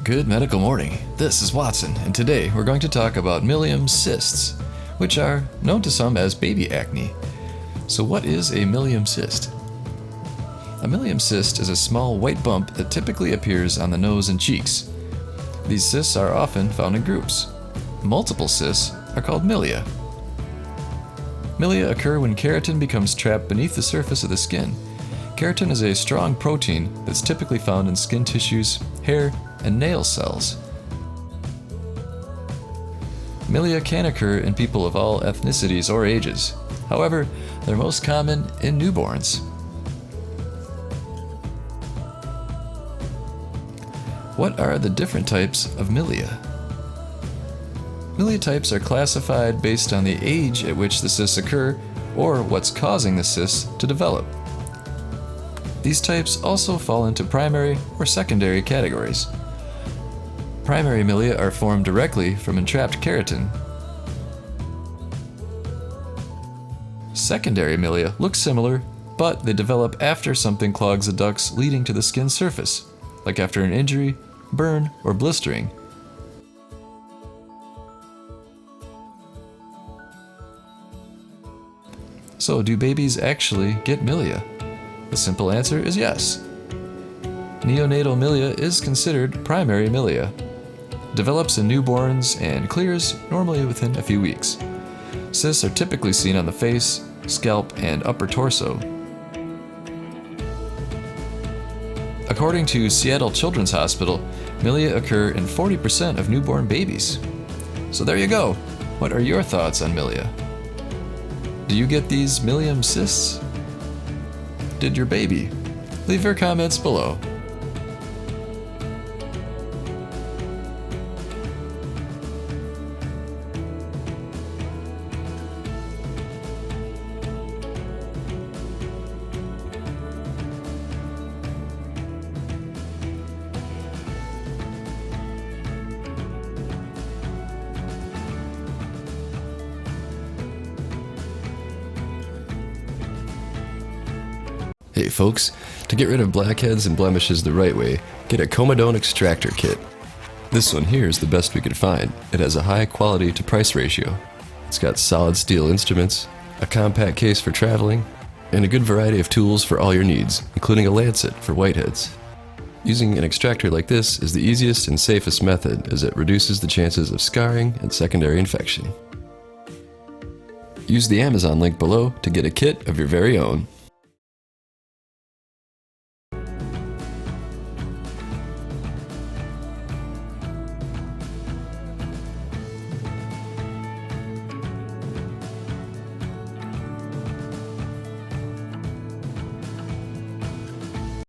Good medical morning. This is Watson, and today we're going to talk about Milium cysts, which are known to some as baby acne. So what is a Milium cyst? A Milium cyst is a small white bump that typically appears on the nose and cheeks. These cysts are often found in groups. Multiple cysts are called milia. Milia occur when keratin becomes trapped beneath the surface of the skin. Keratin is a strong protein that's typically found in skin tissues, hair, and nail cells. Milia can occur in people of all ethnicities or ages. However, they're most common in newborns. What are the different types of milia? Milia types are classified based on the age at which the cysts occur or what's causing the cysts to develop. These types also fall into primary or secondary categories. Primary milia are formed directly from entrapped keratin. Secondary milia look similar, but they develop after something clogs the ducts leading to the skin surface, like after an injury, burn, or blistering. So, do babies actually get milia? The simple answer is yes. Neonatal milia is considered primary milia. Develops in newborns and clears normally within a few weeks. Cysts are typically seen on the face, scalp, and upper torso. According to Seattle Children's Hospital, milia occur in 40% of newborn babies. So there you go. What are your thoughts on milia? Do you get these Milium cysts? Did your baby? Leave your comments below. Hey folks, to get rid of blackheads and blemishes the right way, get a Comedone extractor kit. This one here is the best we could find. It has a high quality to price ratio. It's got solid steel instruments, a compact case for traveling, and a good variety of tools for all your needs, including a lancet for whiteheads. Using an extractor like this is the easiest and safest method as it reduces the chances of scarring and secondary infection. Use the Amazon link below to get a kit of your very own.